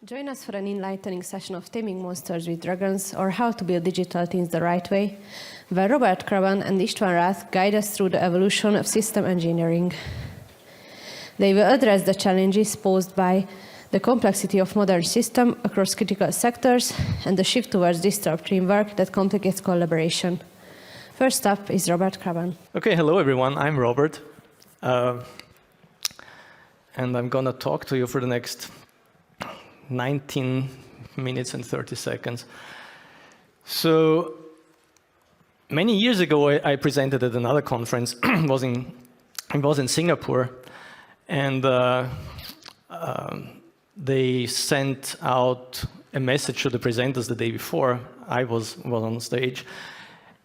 Join us for an enlightening session of Taming monsters with dragons, or how to build digital teams the right way, where Robert Kraban and István Rath guide us through the evolution of system engineering. They will address the challenges posed by the complexity of modern systems across critical sectors and the shift towards distributed teamwork that complicates collaboration. First up is Robert Kraban. Okay, hello everyone, I'm Robert. And I'm gonna talk to you for the next 19 minutes and 30 seconds. So many years ago, I presented at another conference. It was in Singapore, and they sent out a message to the presenters the day before I was on stage,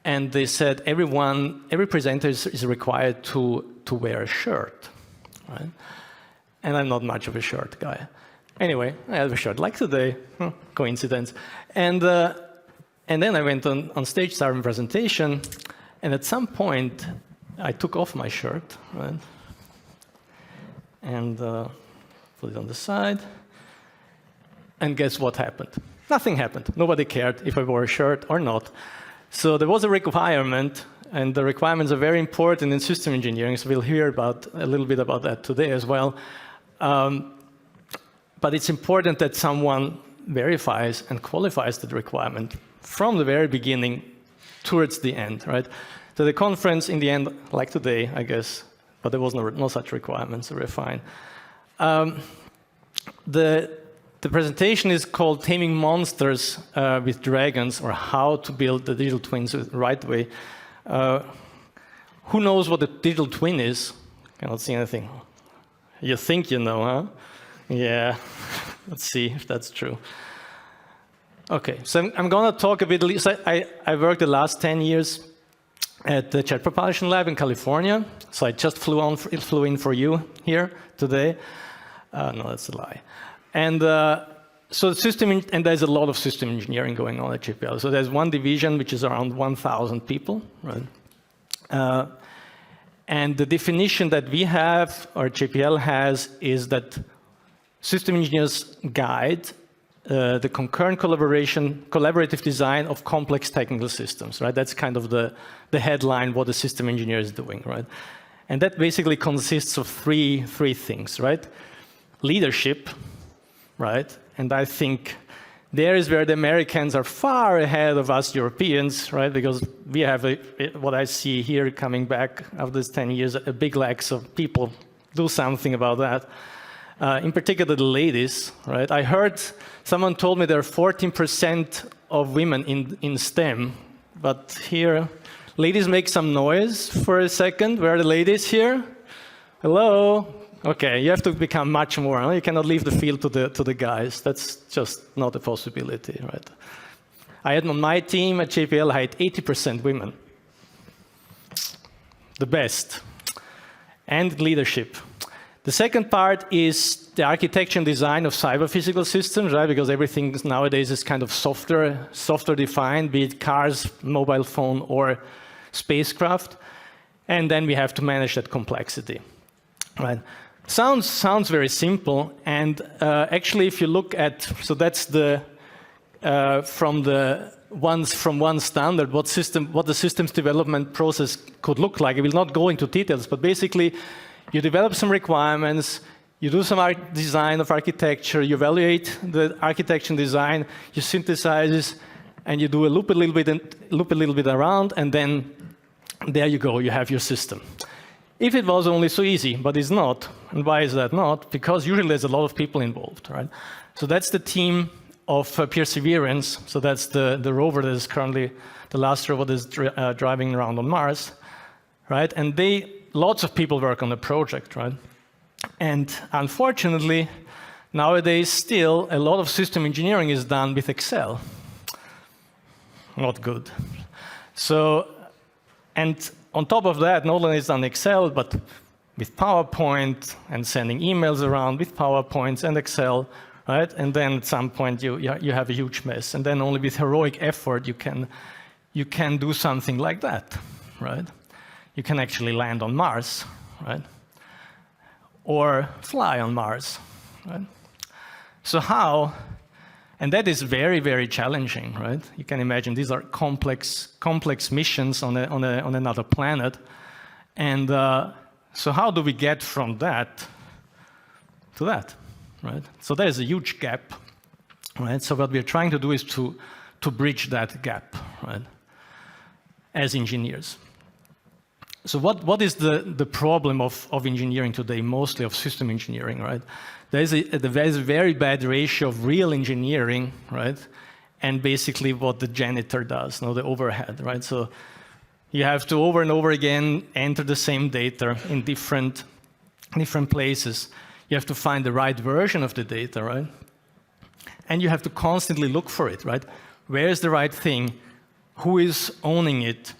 and they said every presenter is required to wear a shirt, right? And I'm not much of a shirt guy. Anyway, I have a shirt like today, coincidence. And then I went on stage, started my presentation, and at some point, I took off my shirt, right? And put it on the side. And guess what happened? Nothing happened. Nobody cared if I wore a shirt or not. So there was a requirement, and the requirements are very important in system engineering, so we'll hear a little bit about that today as well. But it's important that someone verifies and qualifies that requirement from the very beginning towards the end, right? So the conference, in the end, like today, I guess, but there was no such requirement, so we're fine. The presentation is called Taming Monsters with Dragons, or How to Build the Digital Twins the Right Way. Who knows what a digital twin is? Cannot see anything. You think you know, huh? Yeah, let's see if that's true. Okay, so I'm going to talk a bit. So I worked the last 10 years at the Jet Propulsion Lab in California. So I just flew in for you here today. No, that's a lie. And so and there's a lot of system engineering going on at JPL. So there's one division which is around 1,000 people, right? And the definition that we have, or JPL has, is that system engineers guide the concurrent collaborative design of complex technical systems, right? That's kind of the headline, what a system engineer is doing, right? And that basically consists of three things, right? Leadership, right? And I think there is where the Americans are far ahead of us Europeans, right? Because we have what I see here coming back after this 10 years, a big lack of people do something about that. In particular, the ladies, right? I heard someone told me there are 14% of women in STEM, but here, ladies, make some noise for a second. Where are the ladies here? Hello? Okay, you have to become much more. Huh? You cannot leave the field to the guys. That's just not a possibility, right? I had on my team at JPL, I had 80% women. The best. And leadership. The second part is the architecture and design of cyber-physical systems, right? Because everything nowadays is kind of software defined, be it cars, mobile phone, or spacecraft. And then we have to manage that complexity, right? Sounds very simple. And actually, if you look at, so that's from one standard, what the systems development process could look like. I will not go into details, but basically, you develop some requirements, you do some design of architecture, you evaluate the architecture and design, you synthesize, and you do loop a little bit around, and then there you go, you have your system. If it was only so easy, but it's not. And why is that not? Because usually there's a lot of people involved, right? So that's the team of Perseverance. So that's the rover that is currently, the last rover that is driving around on Mars, right? And lots of people work on the project, right? And unfortunately, nowadays still a lot of system engineering is done with Excel. Not good. So, and on top of that, not only is it on Excel, but with PowerPoint and sending emails around with PowerPoints and Excel, right? And then at some point you have a huge mess. And then only with heroic effort you can do something like that, right? You can actually land on Mars, right? Or fly on Mars, right? So how? And that is very, very challenging, right? You can imagine these are complex missions on another planet. And so how do we get from that to that, right? So there's a huge gap, right? So what we're trying to do is to bridge that gap, right, as engineers. So what is the problem of engineering today, mostly of system engineering, right? There's a very bad ratio of real engineering, right, and basically what the janitor does, the overhead, right? So you have to over and over again enter the same data in different places. You have to find the right version of the data, right? And you have to constantly look for it, right? Where is the right thing? Who is owning it?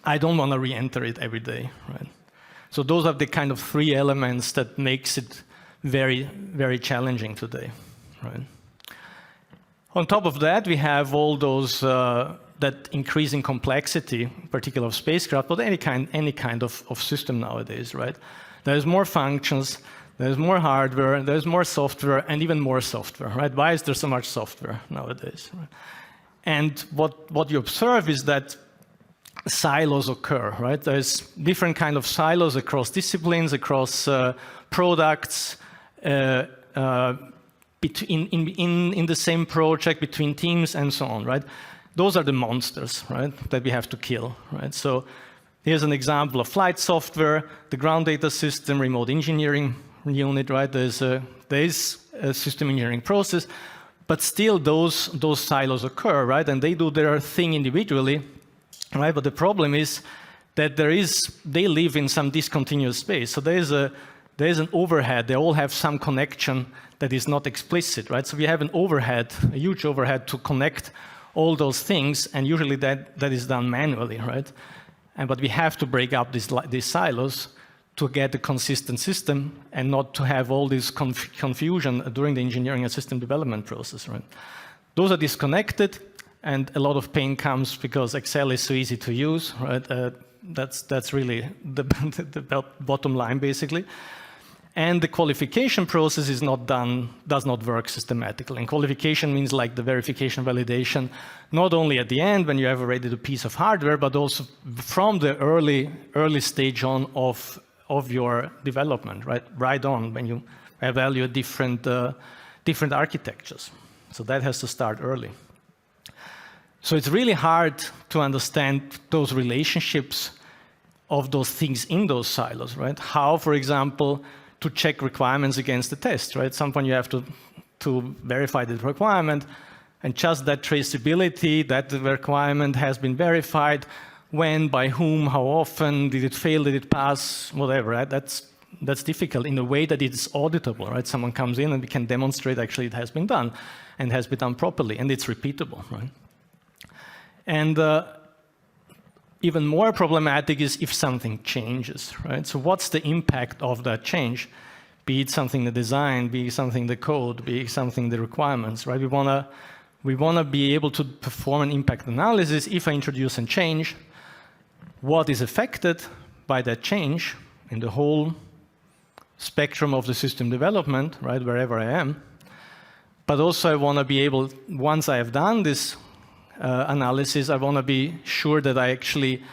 I don't want to re-enter it every day, right? So those are the kind of three elements that makes it very, very challenging today, right? On top of that, we have all those that increasing complexity, particularly of spacecraft, but any kind of system nowadays, right? There's more functions, there's more hardware, there's more software, and even more software, right? Why is there so much software nowadays? Right? And what you observe is that silos occur, right? There's different kind of silos across disciplines, across products, in the same project, between teams, and so on, right? Those are the monsters, right, that we have to kill, right? So here's an example of flight software, the ground data system, remote engineering unit, right? There is a system engineering process, but still those silos occur, right? And they do their thing individually, right? But the problem is that they live in some discontinuous space. So there is an overhead. They all have some connection that is not explicit, right? So we have an overhead, a huge overhead to connect all those things, and usually that is done manually, right? But we have to break up these silos to get a consistent system and not to have all this confusion during the engineering and system development process, right? Those are disconnected, and a lot of pain comes because Excel is so easy to use, right? That's really the bottom line, basically. And the qualification process does not work systematically. And qualification means like the verification, validation, not only at the end when you have already the piece of hardware, but also from the early stage on of your development, right? Right on when you evaluate different architectures. So that has to start early. So it's really hard to understand those relationships of those things in those silos, right? How, for example, to check requirements against the test, right? Sometimes you have to verify the requirement, and just that traceability, that the requirement has been verified, when, by whom, how often, did it fail, did it pass, whatever, right? That's difficult in a way that it's auditable, right? Someone comes in and we can demonstrate actually it has been done and has been done properly, and it's repeatable, right? And even more problematic is if something changes, right? So what's the impact of that change? Be it something in the design, be it something in the code, be it something in the requirements, right? We wanna be able to perform an impact analysis. If I introduce a change, what is affected by that change in the whole spectrum of the system development, right, wherever I am. But also I wanna be able, once I have done this analysis, I want to be sure that I actually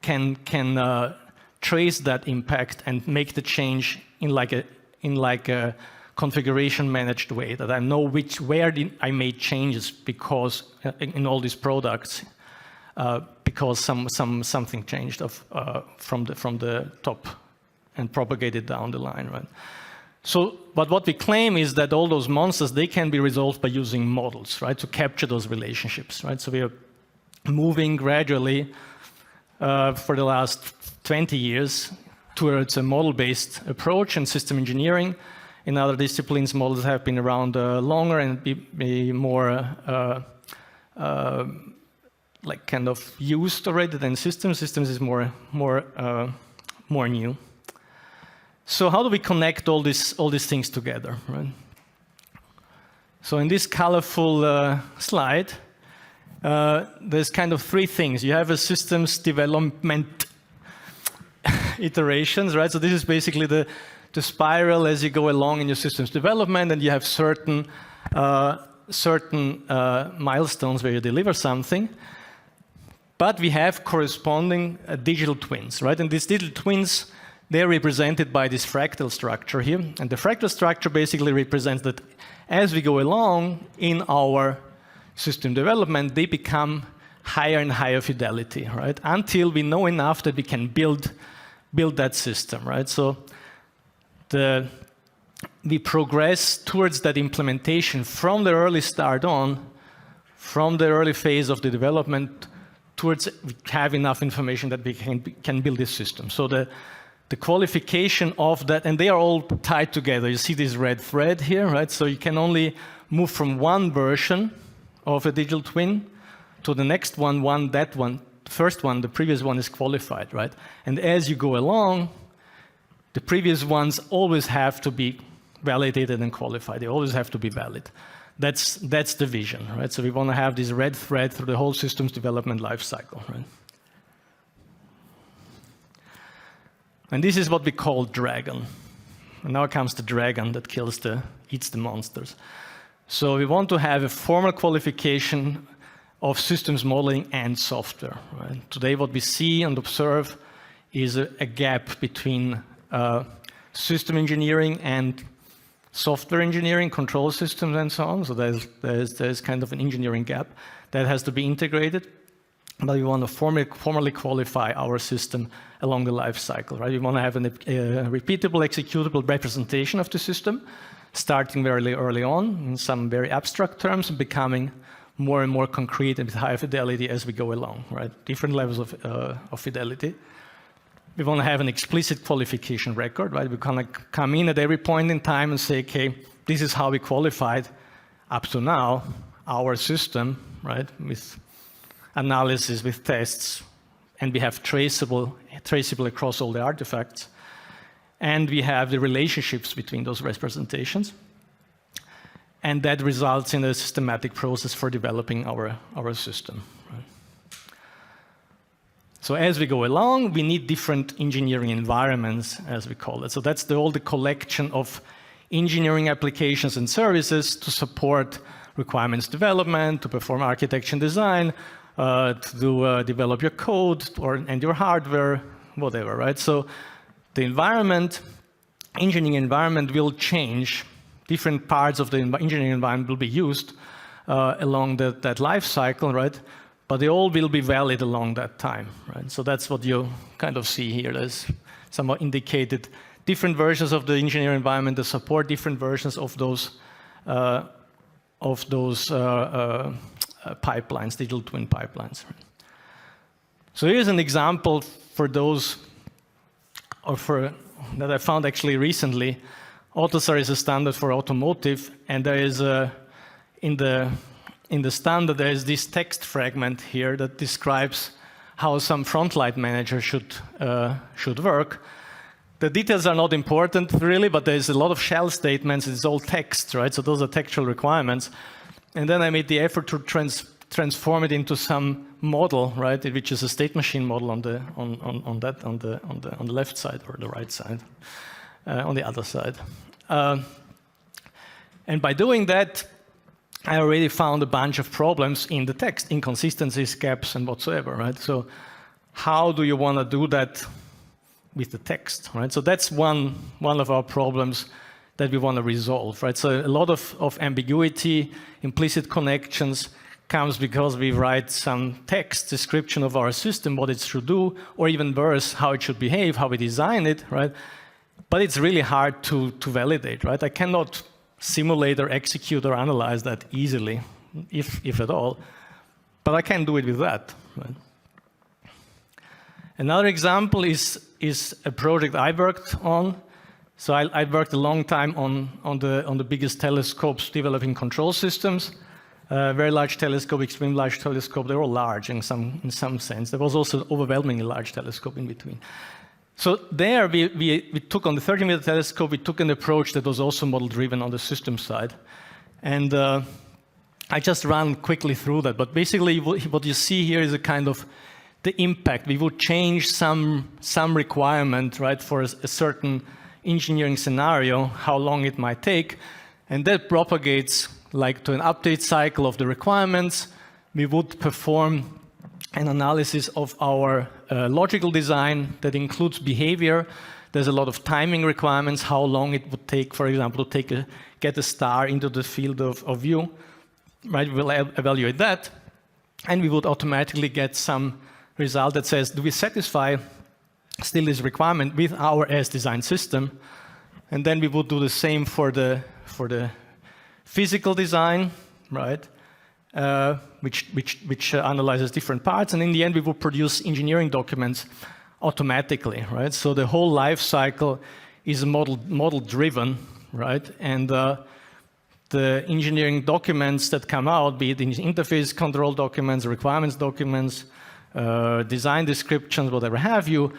can trace that impact and make the change in like a configuration managed way, that I know where I made changes because in all these products because something changed from the top and propagated down the line, right? So, but what we claim is that all those monsters, they can be resolved by using models, right, to capture those relationships, right? So we are moving gradually for the last 20 years towards a model-based approach in system engineering. In other disciplines, models have been around longer and be more like kind of used already than systems. Systems is more new. So how do we connect all these things together, right? So in this colorful slide, there's kind of three things. You have a systems development iterations, right? So this is basically the the spiral as you go along in your systems development, and you have certain milestones where you deliver something. But we have corresponding digital twins, right? And these digital twins, they're represented by this fractal structure here. And the fractal structure basically represents that as we go along in our system development, they become higher and higher fidelity, right? Until we know enough that we can build that system, right? So we progress towards that implementation from the early start on, from the early phase of the development, towards we have enough information that we can build this system. So the qualification of that, and they are all tied together. You see this red thread here, right? So you can only move from one version of a digital twin to the next one, the first one, the previous one is qualified, right? And as you go along, the previous ones always have to be validated and qualified. They always have to be valid. That's the vision, right? So we want to have this red thread through the whole systems development life cycle, right? And this is what we call dragon. And now comes the dragon that eats the monsters. So we want to have a formal qualification of systems modeling and software, right? Today what we see and observe is a gap between system engineering and software engineering, control systems and so on. So there's kind of an engineering gap that has to be integrated. But we want to formally qualify our system along the life cycle, right? We want to have a repeatable, executable representation of the system, starting very early on in some very abstract terms and becoming more and more concrete and with higher fidelity as we go along, right? Different levels of fidelity. We want to have an explicit qualification record, right? We kind of come in at every point in time and say, okay, this is how we qualified up to now our system, right? With analysis, with tests, and we have traceable across all the artifacts. And we have the relationships between those representations. And that results in a systematic process for developing our system. Right? So as we go along, we need different engineering environments, as we call it. So that's all the collection of engineering applications and services to support requirements development, to perform architecture and design, to develop your code and your hardware, whatever, right? So the engineering environment will change. Different parts of the engineering environment will be used along that life cycle, right? But they all will be valid along that time, right? So that's what you kind of see here. There's somewhat indicated different versions of the engineering environment that support different versions of those pipelines, digital twin pipelines. So here's an example for those, that I found actually recently. AUTOSAR is a standard for automotive, and there is in the standard there is this text fragment here that describes how some frontlight manager should work. The details are not important really, but there's a lot of shell statements. It's all text, right? So those are textual requirements. And then I made the effort to transform it into some model, right, which is a state machine model on the left side or the right side, on the other side. And by doing that, I already found a bunch of problems in the text, inconsistencies, gaps, and whatsoever, right? So how do you want to do that with the text, right? So that's one of our problems that we want to resolve, right? So a lot of ambiguity, implicit connections comes because we write some text description of our system, what it should do, or even worse, how it should behave, how we design it, right? But it's really hard to validate, right? I cannot simulate or execute or analyze that easily, if at all, but I can do it with that, right? Another example is a project I worked on. So I worked a long time on the biggest telescopes developing control systems. Very large telescope, extreme large telescope. They're all large in some sense. There was also overwhelmingly large telescope in between. So there we took on the 30-meter telescope, we took an approach that was also model-driven on the system side. And I just ran quickly through that. But basically what you see here is a kind of the impact. We would change some requirement, right, for a certain engineering scenario, how long it might take, and that propagates like to an update cycle of the requirements. We would perform an analysis of our logical design that includes behavior. There's a lot of timing requirements, how long it would take, for example, to get a star into the field of view. Right, we'll evaluate that, and we would automatically get some result that says, do we satisfy still this requirement with our as-designed system? And then we would do the same for the physical design, right? Which analyzes different parts, and in the end we will produce engineering documents automatically, right? So the whole life cycle is model driven, right? And the engineering documents that come out, be it in interface control documents, requirements documents, design descriptions, whatever have you,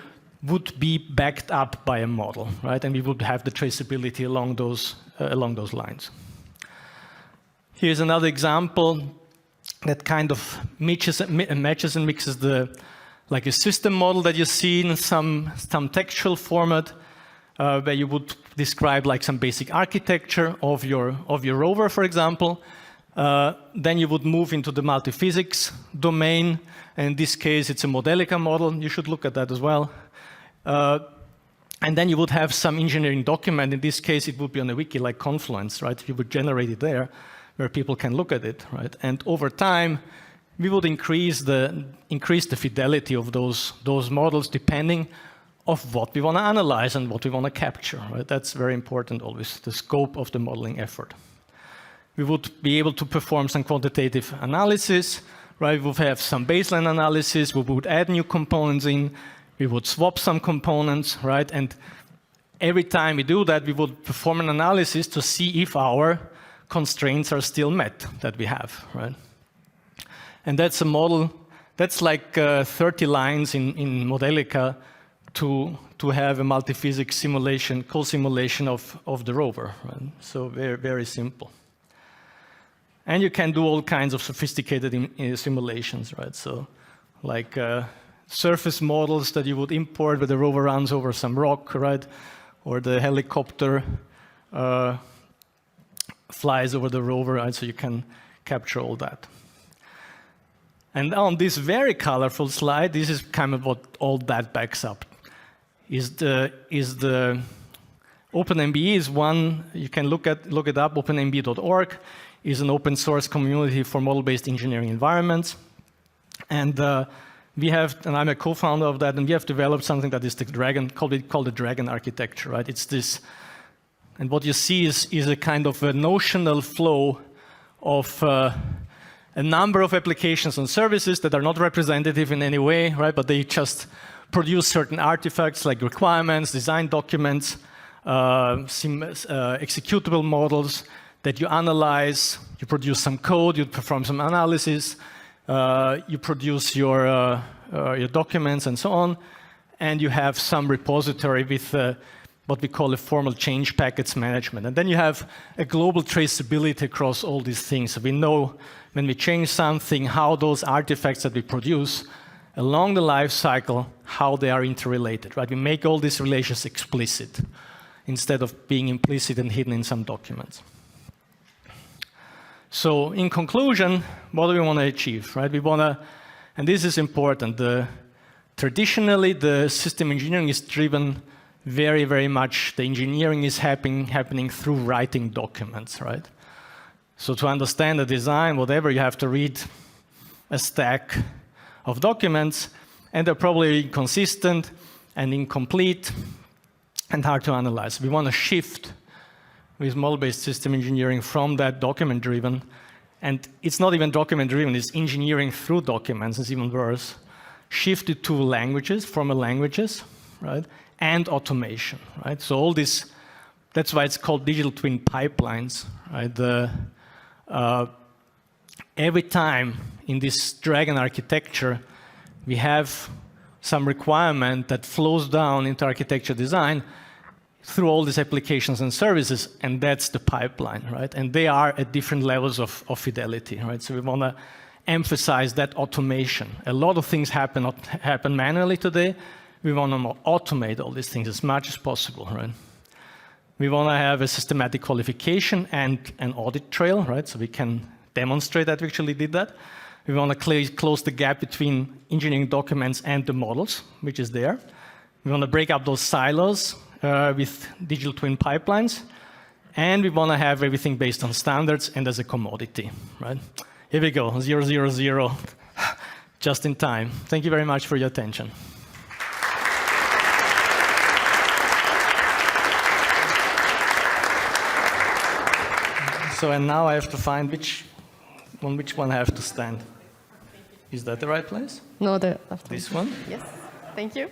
would be backed up by a model, right? And we would have the traceability along those lines. Here's another example that kind of matches and mixes like a system model that you see in some textual format, where you would describe like some basic architecture of your rover, for example. Then you would move into the multiphysics domain. In this case, it's a Modelica model. You should look at that as well. And then you would have some engineering document. In this case, it would be on a wiki like Confluence, right? You would generate it there, where people can look at it, right? And over time, we would increase the fidelity of those models depending of what we want to analyze and what we want to capture, right? That's very important always, the scope of the modeling effort. We would be able to perform some quantitative analysis, right? We would have some baseline analysis, we would add new components in, we would swap some components, right? And every time we do that, we would perform an analysis to see if our constraints are still met that we have, right? And that's a model, that's like 30 lines in Modelica to have a multi-physics simulation, co-simulation of the rover, right? So very, very simple. And you can do all kinds of sophisticated simulations, right? So like surface models that you would import where the rover runs over some rock, right? Or the helicopter flies over the rover, right? So you can capture all that. And on this very colorful slide, this is kind of what all that backs up. Is the OpenMBE is one, you can look it up, openmbe.org is an open source community for model-based engineering environments. And we have, and I'm a co-founder of that, and we have developed something that is the Dragon, called the Dragon architecture, right? It's this, and what you see is a kind of a notional flow of a number of applications and services that are not representative in any way, right? But they just produce certain artifacts like requirements, design documents, executable models that you analyze, you produce some code, you perform some analysis, you produce your documents and so on, and you have some repository with what we call a formal change packets management. And then you have a global traceability across all these things. So we know when we change something, how those artifacts that we produce along the life cycle, how they are interrelated, right? We make all these relations explicit instead of being implicit and hidden in some documents. So in conclusion, what do we want to achieve, right? We want to, and this is important, traditionally the system engineering is driven very, very much, the engineering is happening through writing documents, right? So to understand the design, whatever, you have to read a stack of documents, and they're probably inconsistent and incomplete and hard to analyze. We want to shift with model-based system engineering from that document-driven, and it's not even document-driven, it's engineering through documents, it's even worse. Shift it to languages, formal languages, right? And automation, right? So all this, that's why it's called digital twin pipelines, right? Every time in this Dragon architecture, we have some requirement that flows down into architecture design through all these applications and services, and that's the pipeline, right? And they are at different levels of fidelity, right? So we want to emphasize that automation. A lot of things happen manually today. We want to automate all these things as much as possible, right? We want to have a systematic qualification and an audit trail, right? So we can demonstrate that we actually did that. We want to close the gap between engineering documents and the models, which is there. We want to break up those silos with digital twin pipelines. And we want to have everything based on standards and as a commodity, right? Here we go, 000, just in time. Thank you very much for your attention. So, and now I have to find which one I have to stand. Is that the right place? No, this one? Yes, thank you.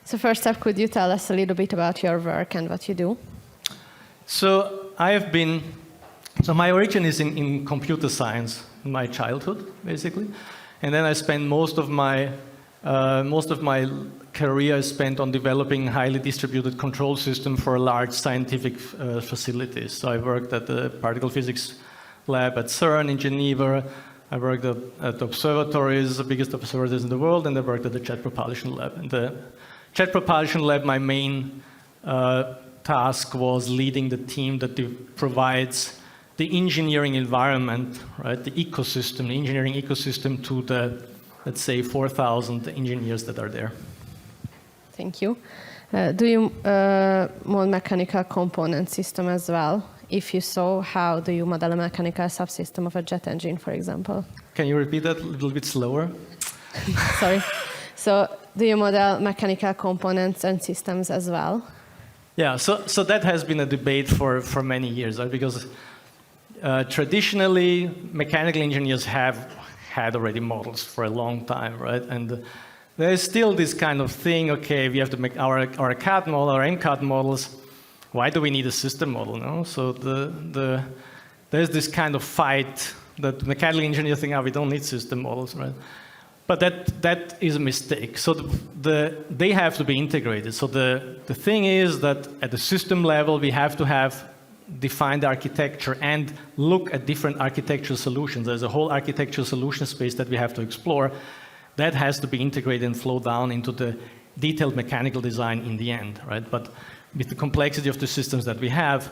So first up, could you tell us a little bit about your work and what you do? So my origin is in computer science in my childhood, basically. And then I spent most of my career spent on developing highly distributed control system for large scientific facilities. So I worked at the particle physics lab at CERN in Geneva. I worked at observatories, the biggest observatories in the world, and I worked at the Jet Propulsion Lab. In the Jet Propulsion Lab, my main task was leading the team that provides the engineering environment, right, the ecosystem, the engineering ecosystem to the, let's say, 4,000 engineers that are there. Thank you. Do you model mechanical component system as well? If you so, how do you model a mechanical subsystem of a jet engine, for example? Can you repeat that a little bit slower? Sorry. So do you model mechanical components and systems as well? Yeah, so that has been a debate for many years, right? Because traditionally, mechanical engineers have had already models for a long time, right? And there's still this kind of thing, okay, we have to make our CAD model, our MCAD models. Why do we need a system model? No? So there's this kind of fight that mechanical engineers think, we don't need system models, right? But that is a mistake. So they have to be integrated. So the thing is that at the system level, we have to have defined architecture and look at different architectural solutions. There's a whole architectural solution space that we have to explore. That has to be integrated and flow down into the detailed mechanical design in the end, right? But with the complexity of the systems that we have,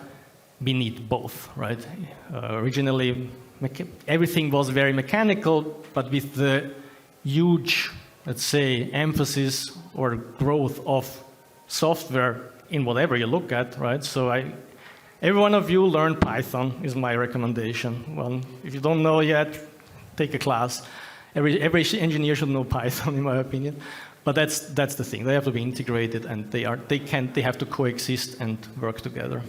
we need both, right? Originally, everything was very mechanical, but with the huge, let's say, emphasis or growth of software in whatever you look at, right? So every one of you learn Python is my recommendation. Well, if you don't know yet, take a class. Every engineer should know Python, in my opinion. But that's the thing. They have to be integrated, and they have to coexist and work together.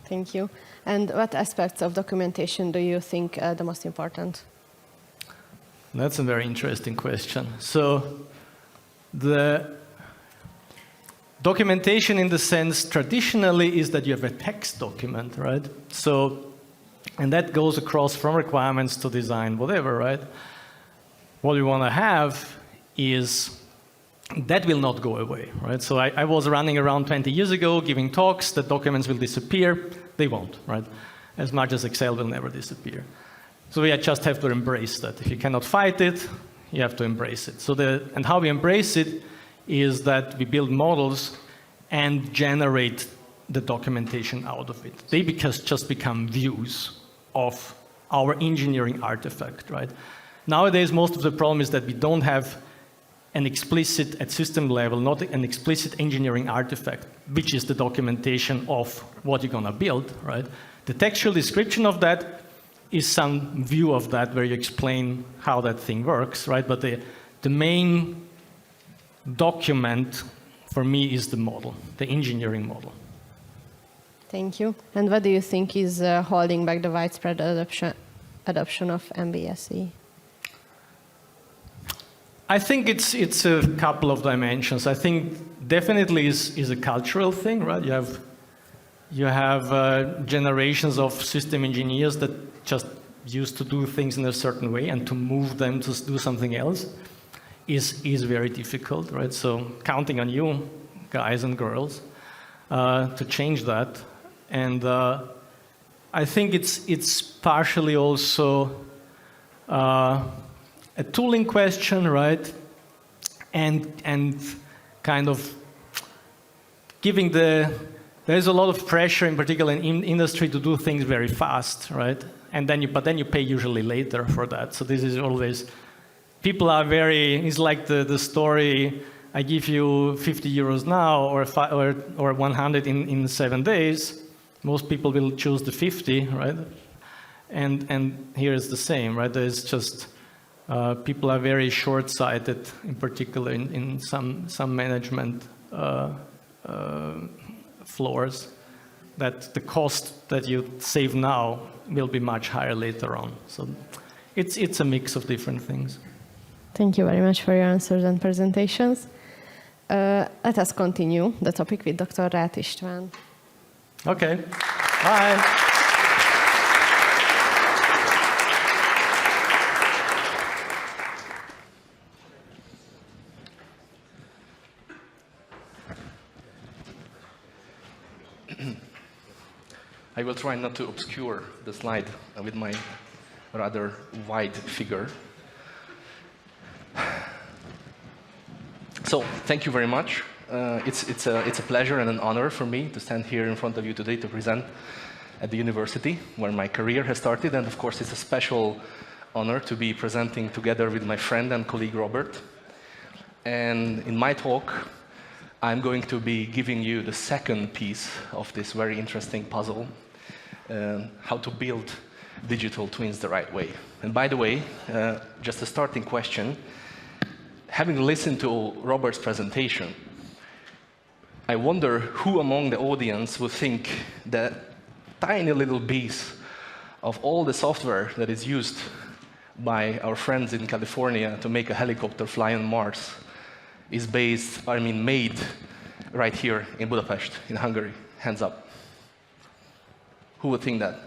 Thank you. And what aspects of documentation do you think are the most important? That's a very interesting question. So the documentation in the sense traditionally is that you have a text document, right? So, and that goes across from requirements to design, whatever, right? What we want to have is that will not go away, right? So I was running around 20 years ago giving talks, the documents will disappear. They won't, right? As much as Excel will never disappear. So we just have to embrace that. If you cannot fight it, you have to embrace it. And how we embrace it is that we build models and generate the documentation out of it. They just become views of our engineering artifact, right? Nowadays, most of the problem is that we don't have an explicit, at system level, not an explicit engineering artifact, which is the documentation of what you're going to build, right? The textual description of that is some view of that where you explain how that thing works, right? But the main document for me is the model, the engineering model. Thank you. And what do you think is holding back the widespread adoption of MBSE? I think it's a couple of dimensions. I think definitely is a cultural thing, right? You have generations of system engineers that just used to do things in a certain way, and to move them to do something else is very difficult, right? So counting on you, guys and girls, to change that. And I think it's partially also a tooling question, right? And kind of giving there's a lot of pressure, in particular in industry, to do things very fast, right? And then you pay usually later for that. So this is always, people are very, it's like the story, I give you 50 euros now or 100 in 7 days. Most people will choose the 50, right? And here is the same, right? There's just, people are very short-sighted, in particular in some management floors, that the cost that you save now will be much higher later on. So it's a mix of different things. Thank you very much for your answers and presentations. Let us continue the topic with Dr. Ráth István. Okay. Bye. I will try not to obscure the slide with my rather wide figure. So, thank you very much. It's a pleasure and an honor for me to stand here in front of you today to present at the university where my career has started, and of course it's a special honor to be presenting together with my friend and colleague Robert. And in my talk, I'm going to be giving you the second piece of this very interesting puzzle, how to build digital twins the right way. And by the way, just a starting question, having listened to Robert's presentation, I wonder who among the audience would think that tiny little piece of all the software that is used by our friends in California to make a helicopter fly on Mars is made right here in Budapest, in Hungary. Hands up. Who would think that?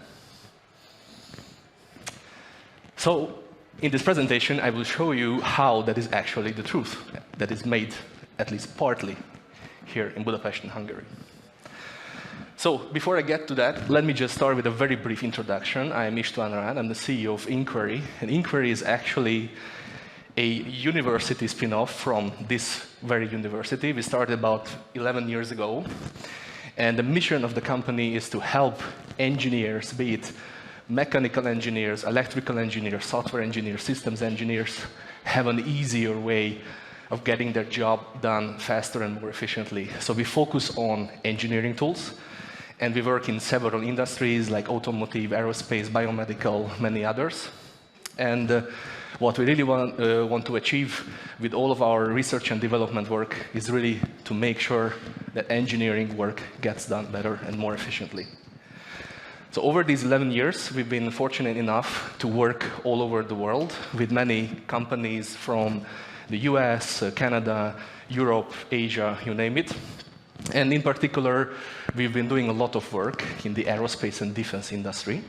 So, in this presentation, I will show you how that is actually the truth, that is made, at least partly, here in Budapest, in Hungary. So, before I get to that, let me just start with a very brief introduction. I am István Ráth, I'm the CEO of Inquiry, and Inquiry is actually a university spin-off from this very university. We started about 11 years ago, and the mission of the company is to help engineers, be it mechanical engineers, electrical engineers, software engineers, systems engineers, have an easier way of getting their job done faster and more efficiently. So we focus on engineering tools, and we work in several industries like automotive, aerospace, biomedical, many others. And what we really want to achieve with all of our research and development work is really to make sure that engineering work gets done better and more efficiently. So over these 11 years, we've been fortunate enough to work all over the world with many companies from the US, Canada, Europe, Asia, you name it. And in particular, we've been doing a lot of work in the aerospace and defense industry.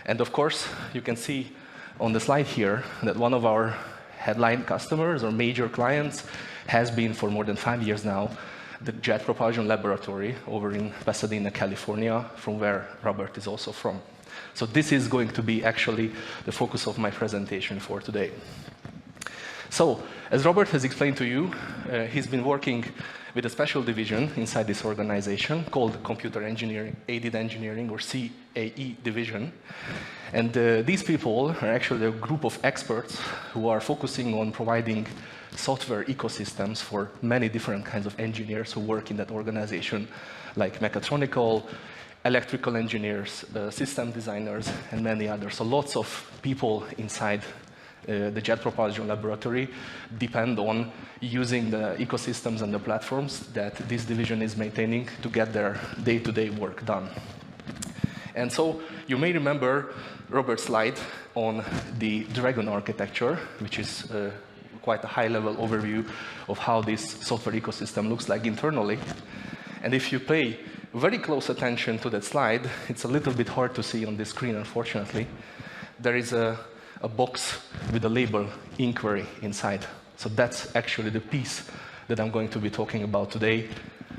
And of course, you can see on the slide here that one of our headline customers or major clients has been for more than 5 years now the Jet Propulsion Laboratory over in Pasadena, California, from where Robert is also from. So this is going to be actually the focus of my presentation for today. So, as Robert has explained to you, he's been working with a special division inside this organization called Computer Engineering, Aided Engineering, or CAE division. And these people are actually a group of experts who are focusing on providing software ecosystems for many different kinds of engineers who work in that organization, like mechatronical, electrical engineers, system designers, and many others. So lots of people inside the Jet Propulsion Laboratory depend on using the ecosystems and the platforms that this division is maintaining to get their day-to-day work done. And so you may remember Robert's slide on the Dragon architecture, which is quite a high-level overview of how this software ecosystem looks like internally. And if you pay very close attention to that slide, it's a little bit hard to see on the screen, unfortunately. There is a box with a label Inquiry inside. So that's actually the piece that I'm going to be talking about today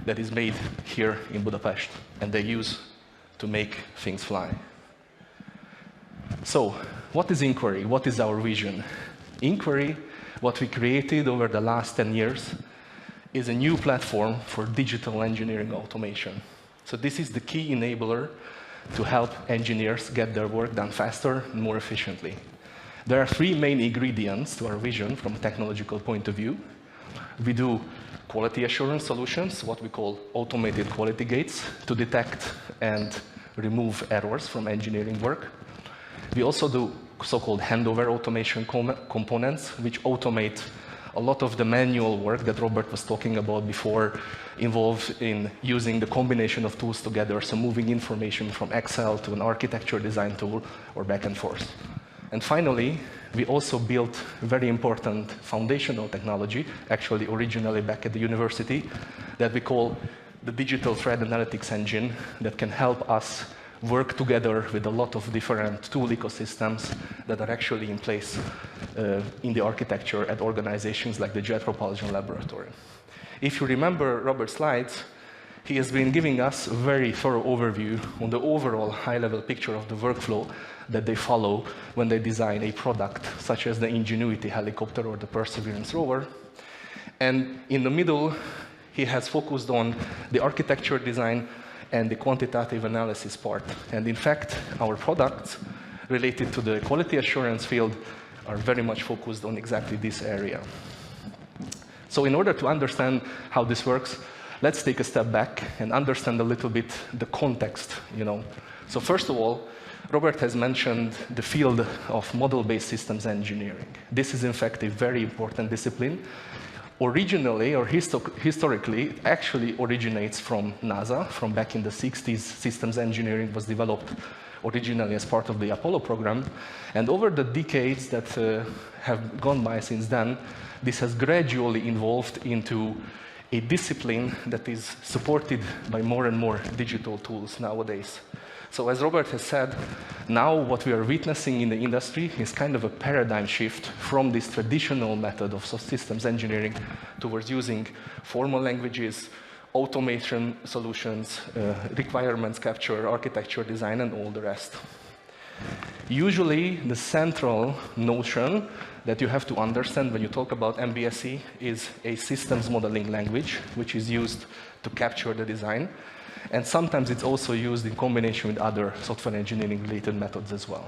that is made here in Budapest and they use to make things fly. So what is Inquiry? What is our vision? Inquiry, what we created over the last 10 years, is a new platform for digital engineering automation. So this is the key enabler to help engineers get their work done faster and more efficiently. There are three main ingredients to our vision from a technological point of view. We do quality assurance solutions, what we call automated quality gates, to detect and remove errors from engineering work. We also do so-called handover automation components, which automate a lot of the manual work that Robert was talking about before, involved in using the combination of tools together, so moving information from Excel to an architecture design tool or back and forth. And finally, we also built very important foundational technology, actually originally back at the university, that we call the digital thread analytics engine that can help us work together with a lot of different tool ecosystems that are actually in place in the architecture at organizations like the Jet Propulsion Laboratory. If you remember Robert's slides, he has been giving us a very thorough overview on the overall high-level picture of the workflow that they follow when they design a product, such as the Ingenuity helicopter or the Perseverance rover. And in the middle, he has focused on the architecture design and the quantitative analysis part. And in fact, our products related to the quality assurance field are very much focused on exactly this area. So in order to understand how this works, let's take a step back and understand a little bit the context, So first of all, Robert has mentioned the field of model-based systems engineering. This is in fact a very important discipline. Originally, or historically, it actually originates from NASA. From back in the 60s, systems engineering was developed originally as part of the Apollo program. And over the decades that have gone by since then, this has gradually evolved into a discipline that is supported by more and more digital tools nowadays. So as Robert has said, now what we are witnessing in the industry is kind of a paradigm shift from this traditional method of systems engineering towards using formal languages, automation solutions, requirements capture, architecture design, and all the rest. Usually, the central notion that you have to understand when you talk about MBSE is a systems modeling language, which is used to capture the design. And sometimes it's also used in combination with other software engineering-related methods as well.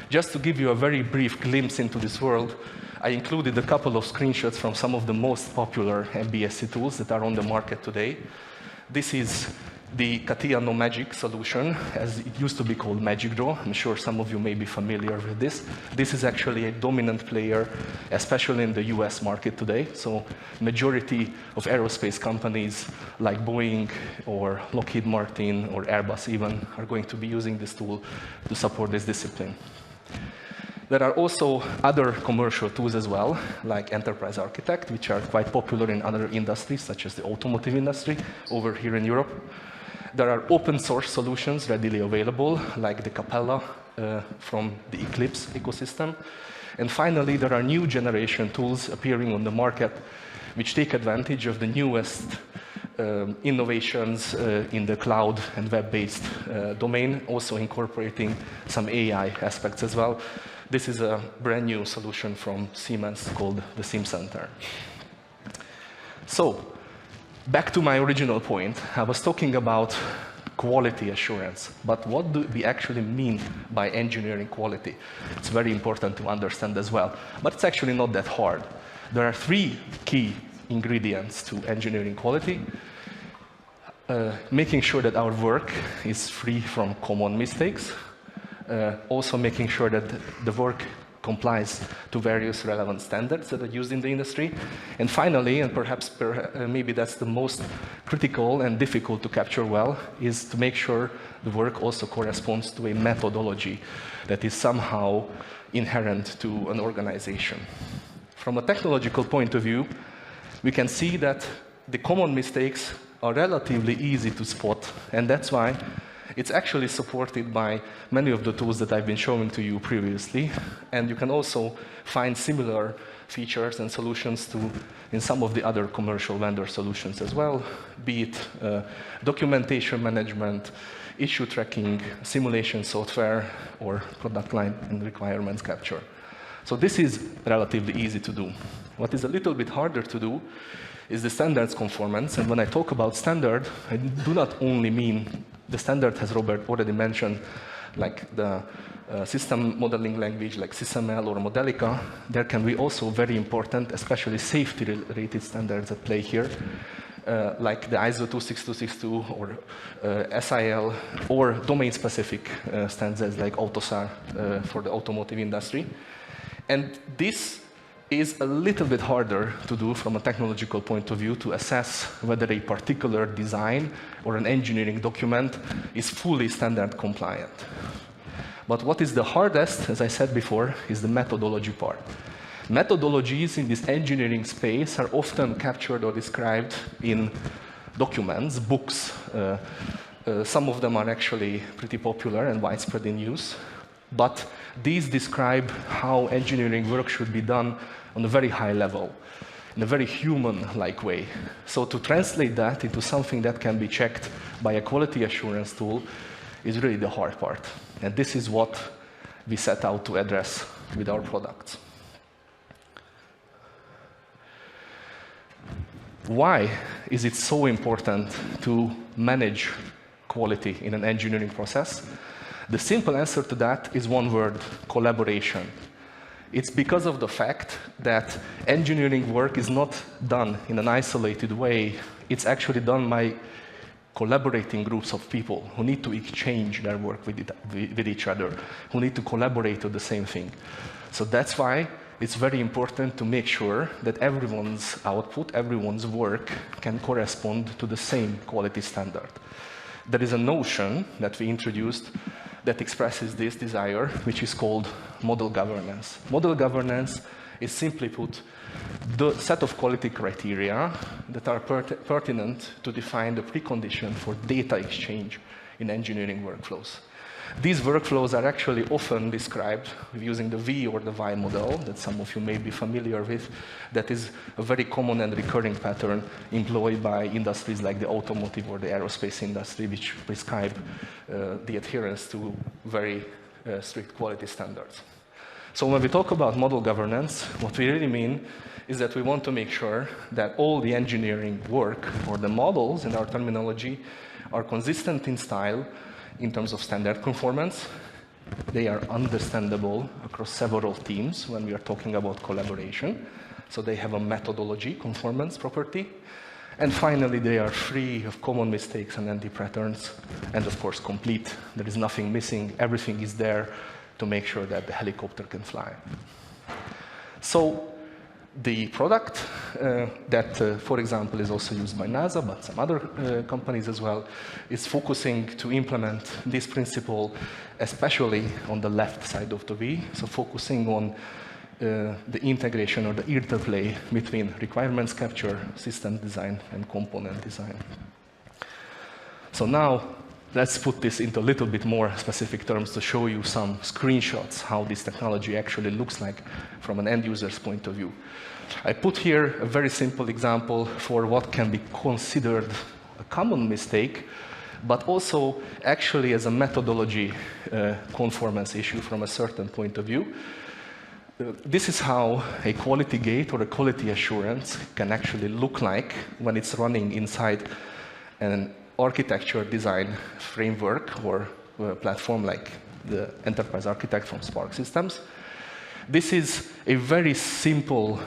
Just to give you a very brief glimpse into this world, I included a couple of screenshots from some of the most popular MBSE tools that are on the market today. This is the CATIA No Magic solution, as it used to be called Magic Draw. I'm sure some of you may be familiar with this. This is actually a dominant player, especially in the US market today. So majority of aerospace companies like Boeing or Lockheed Martin or Airbus even are going to be using this tool to support this discipline. There are also other commercial tools as well, like Enterprise Architect, which are quite popular in other industries, such as the automotive industry over here in Europe. There are open source solutions readily available, like the Capella from the Eclipse ecosystem. And finally, there are new generation tools appearing on the market, which take advantage of the newest innovations in the cloud and web-based domain, also incorporating some AI aspects as well. This is a brand new solution from Siemens called the SimCenter. So, back to my original point, I was talking about quality assurance, but what do we actually mean by engineering quality? It's very important to understand as well, but it's actually not that hard. There are three key ingredients to engineering quality. Making sure that our work is free from common mistakes, also making sure that the work complies to various relevant standards that are used in the industry. And finally, and perhaps maybe that's the most critical and difficult to capture well, is to make sure the work also corresponds to a methodology that is somehow inherent to an organization. From a technological point of view, we can see that the common mistakes are relatively easy to spot, and that's why it's actually supported by many of the tools that I've been showing to you previously, and you can also find similar features and solutions in some of the other commercial vendor solutions as well, be it documentation management, issue tracking, simulation software, or product line and requirements capture. So this is relatively easy to do. What is a little bit harder to do is the standards conformance. And when I talk about standard, I do not only mean the standard, as Robert already mentioned, like the system modeling language like SysML or Modelica. There can be also very important, especially safety-related standards at play here, like the ISO 26262 or SIL, or domain-specific standards like AUTOSAR for the automotive industry. And this is a little bit harder to do from a technological point of view to assess whether a particular design or an engineering document is fully standard compliant. But what is the hardest, as I said before, is the methodology part. Methodologies in this engineering space are often captured or described in documents, books. Some of them are actually pretty popular and widespread in use. But these describe how engineering work should be done on a very high level, in a very human-like way. So to translate that into something that can be checked by a quality assurance tool is really the hard part. And this is what we set out to address with our products. Why is it so important to manage quality in an engineering process? The simple answer to that is one word: collaboration. It's because of the fact that engineering work is not done in an isolated way. It's actually done by collaborating groups of people who need to exchange their work with each other, who need to collaborate on the same thing. So that's why it's very important to make sure that everyone's output, everyone's work can correspond to the same quality standard. There is a notion that we introduced that expresses this desire, which is called model governance. Model governance is, simply put, the set of quality criteria that are pertinent to define the precondition for data exchange in engineering workflows. These workflows are actually often described using the V or the Y model that some of you may be familiar with. That is a very common and recurring pattern employed by industries like the automotive or the aerospace industry, which prescribe the adherence to very strict quality standards. So when we talk about model governance, what we really mean is that we want to make sure that all the engineering work, or the models in our terminology, are consistent in style in terms of standard conformance. They are understandable across several teams when we are talking about collaboration. So they have a methodology conformance property. And finally, they are free of common mistakes and anti-patterns, and of course, complete. There is nothing missing. Everything is there to make sure that the helicopter can fly. So the product that, for example, is also used by NASA, but some other companies as well, is focusing to implement this principle, especially on the left side of the V, so focusing on the integration or the interplay between requirements capture, system design, and component design. So now, let's put this into a little bit more specific terms to show you some screenshots how this technology actually looks like from an end user's point of view. I put here a very simple example for what can be considered a common mistake, but also actually as a methodology conformance issue from a certain point of view. This is how a quality gate or a quality assurance can actually look like when it's running inside an architecture design framework or platform like the Enterprise Architect from Spark Systems. This is a very simple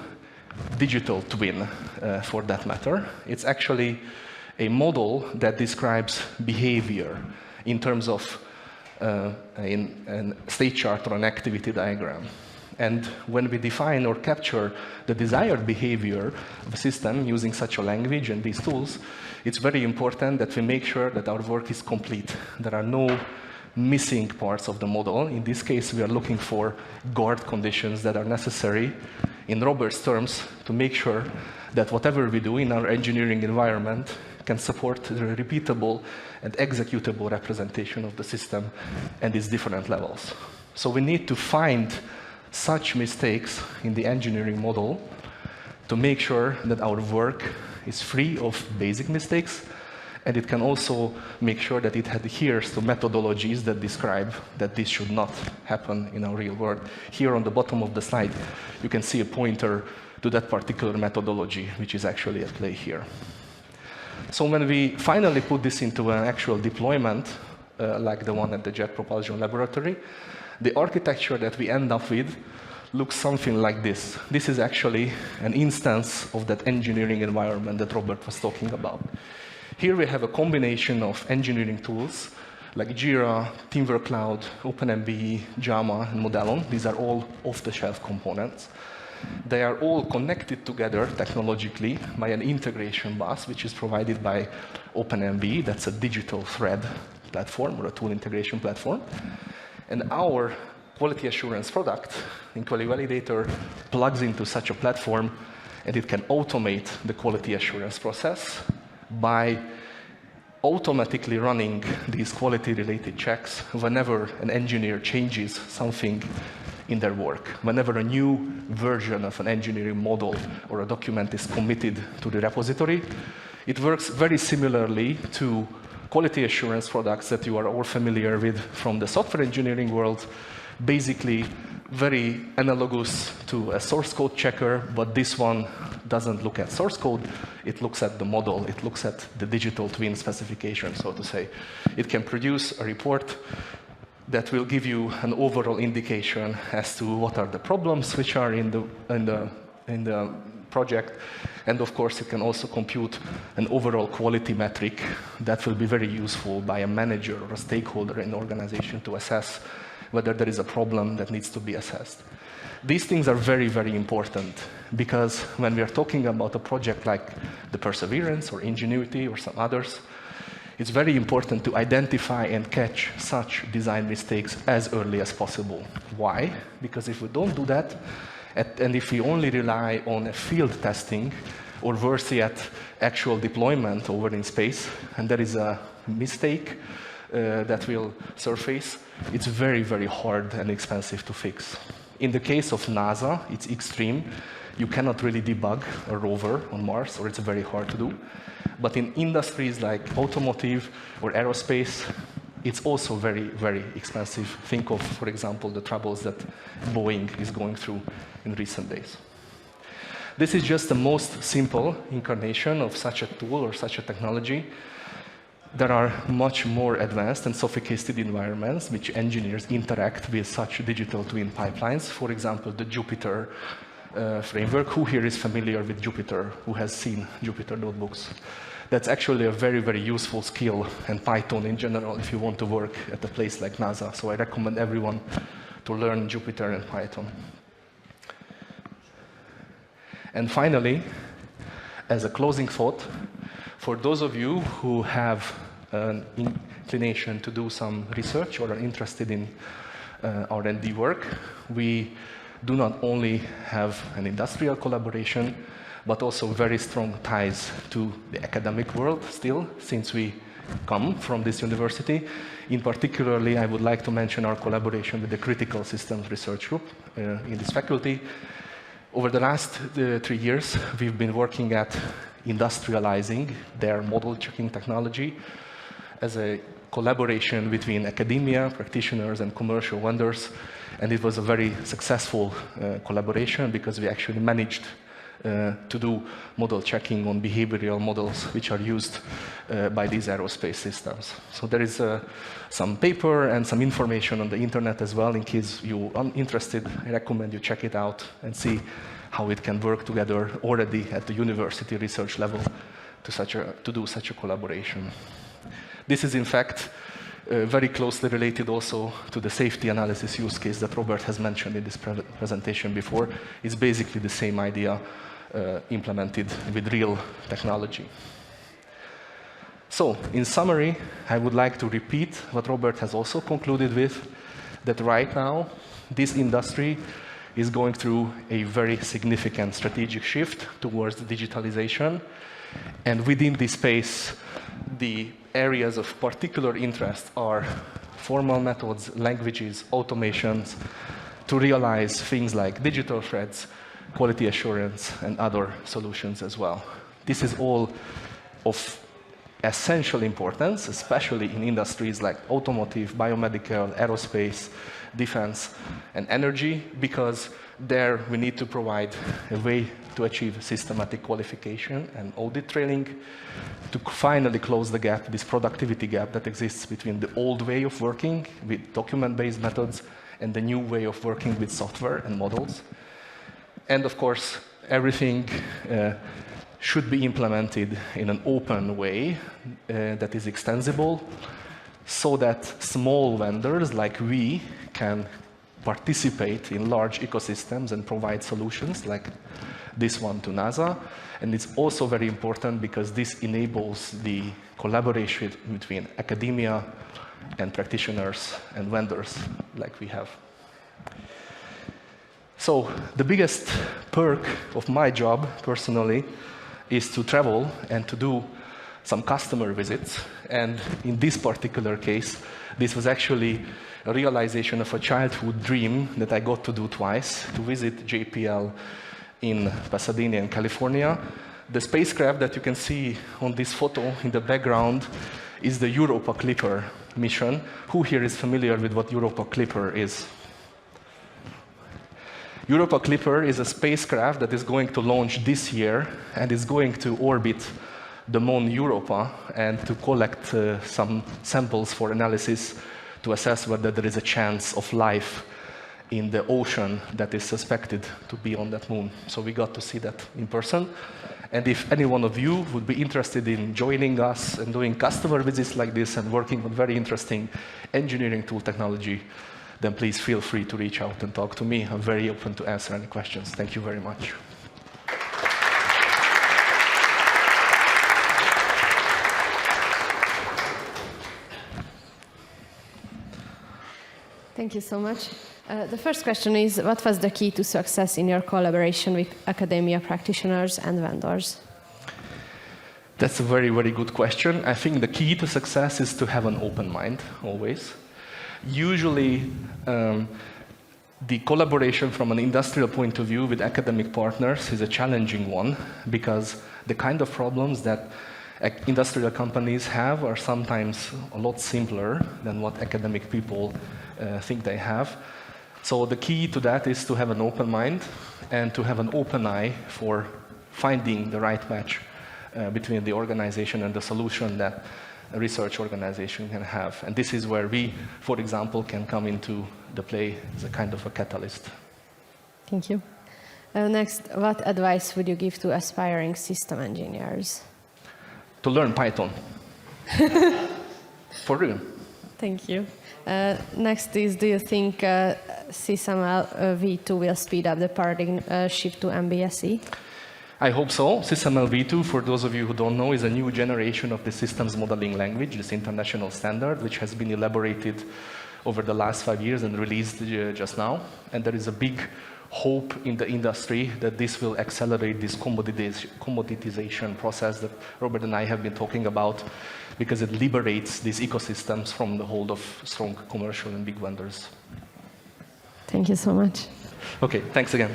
digital twin for that matter. It's actually a model that describes behavior in terms of a state chart or an activity diagram. And when we define or capture the desired behavior of a system using such a language and these tools, it's very important that we make sure that our work is complete. There are no missing parts of the model. In this case, we are looking for guard conditions that are necessary, in Robert's terms, to make sure that whatever we do in our engineering environment can support the repeatable and executable representation of the system and its different levels. So we need to find such mistakes in the engineering model to make sure that our work is free of basic mistakes And it can also make sure that it adheres to methodologies that describe that this should not happen in our real world. Here on the bottom of the slide, you can see a pointer to that particular methodology, which is actually at play here. So when we finally put this into an actual deployment, like the one at the Jet Propulsion Laboratory, the architecture that we end up with looks something like this. This is actually an instance of that engineering environment that Robert was talking about. Here we have a combination of engineering tools like Jira, Teamwork Cloud, OpenMBE, JAMA, and Modellon. These are all off-the-shelf components. They are all connected together technologically by an integration bus, which is provided by OpenMBE. That's a digital thread platform or a tool integration platform. And our quality assurance product, Quality Validator, plugs into such a platform, and it can automate the quality assurance process by automatically running these quality-related checks whenever an engineer changes something in their work. Whenever a new version of an engineering model or a document is committed to the repository, it works very similarly to quality assurance products that you are all familiar with from the software engineering world, basically very analogous to a source code checker, but this one doesn't look at source code, it looks at the model, it looks at the digital twin specification, so to say. It can produce a report that will give you an overall indication as to what are the problems which are in the project, and of course it can also compute an overall quality metric that will be very useful by a manager or a stakeholder in the organization to assess whether there is a problem that needs to be assessed. These things are very, very important because when we are talking about a project like the Perseverance or Ingenuity or some others, it's very important to identify and catch such design mistakes as early as possible. Why? Because if we don't do that, and if we only rely on a field testing, or worse yet, actual deployment over in space, and there is a mistake that will surface, it's very, very hard and expensive to fix. In the case of NASA, it's extreme. You cannot really debug a rover on Mars, or it's very hard to do. But in industries like automotive or aerospace, it's also very, very expensive. Think of, for example, the troubles that Boeing is going through in recent days. This is just the most simple incarnation of such a tool or such a technology. There are much more advanced and sophisticated environments which engineers interact with such digital twin pipelines. For example, the Jupyter framework. Who here is familiar with Jupyter? Who has seen Jupyter notebooks? That's actually a very, very useful skill, and Python in general, if you want to work at a place like NASA. So I recommend everyone to learn Jupyter and Python. And finally, as a closing thought, for those of you who have an inclination to do some research or are interested in R&D work, we do not only have an industrial collaboration, but also very strong ties to the academic world still, since we come from this university. In particularly, I would like to mention our collaboration with the Critical Systems Research Group in this faculty. Over the last 3 years, we've been working at industrializing their model checking technology as a collaboration between academia, practitioners, and commercial vendors. And it was a very successful collaboration because we actually managed to do model checking on behavioral models which are used by these aerospace systems. So there is some paper and some information on the internet as well. In case you are interested, I recommend you check it out and see how it can work together already at the university research level to do such a collaboration. This is in fact very closely related also to the safety analysis use case that Robert has mentioned in this presentation before. It's basically the same idea implemented with real technology. So, in summary, I would like to repeat what Robert has also concluded with, that right now, this industry is going through a very significant strategic shift towards digitalization. And within this space, the areas of particular interest are formal methods, languages, automations, to realize things like digital threads, quality assurance, and other solutions as well. This is all of essential importance, especially in industries like automotive, biomedical, aerospace, defense, and energy, because there we need to provide a way to achieve systematic qualification and audit training to finally close the gap, this productivity gap that exists between the old way of working with document-based methods and the new way of working with software and models. And of course, everything should be implemented in an open way that is extensible, so that small vendors like we can participate in large ecosystems and provide solutions like this one to NASA. And it's also very important because this enables the collaboration between academia and practitioners and vendors like we have. So the biggest perk of my job, personally, is to travel and to do some customer visits. And in this particular case, this was actually a realization of a childhood dream that I got to do twice, to visit JPL in Pasadena, in California. The spacecraft that you can see on this photo in the background is the Europa Clipper mission. Who here is familiar with what Europa Clipper is? Europa Clipper is a spacecraft that is going to launch this year and is going to orbit the moon Europa and to collect some samples for analysis to assess whether there is a chance of life in the ocean that is suspected to be on that moon. So we got to see that in person. And if any one of you would be interested in joining us and doing customer visits like this and working on very interesting engineering tool technology, then please feel free to reach out and talk to me. I'm very open to answer any questions. Thank you very much. Thank you so much. The first question is, what was the key to success in your collaboration with academia practitioners and vendors? That's a very, very good question. I think the key to success is to have an open mind, always. Usually, the collaboration from an industrial point of view with academic partners is a challenging one, because the kind of problems that industrial companies have are sometimes a lot simpler than what academic people think they have. So the key to that is to have an open mind and to have an open eye for finding the right match between the organization and the solution that a research organization can have. And this is where we, for example, can come into the play as a kind of a catalyst. Thank you. Next, what advice would you give to aspiring system engineers? To learn Python. For real. Thank you. Next is, do you think SysML v2 will speed up the paradigm shift to MBSE? I hope so. SysML v2, for those of you who don't know, is a new generation of the systems modeling language, this international standard, which has been elaborated over the last 5 years and released just now. And there is a big hope in the industry that this will accelerate this commoditization process that Robert and I have been talking about, because it liberates these ecosystems from the hold of strong commercial and big vendors. Thank you so much. Okay, thanks again.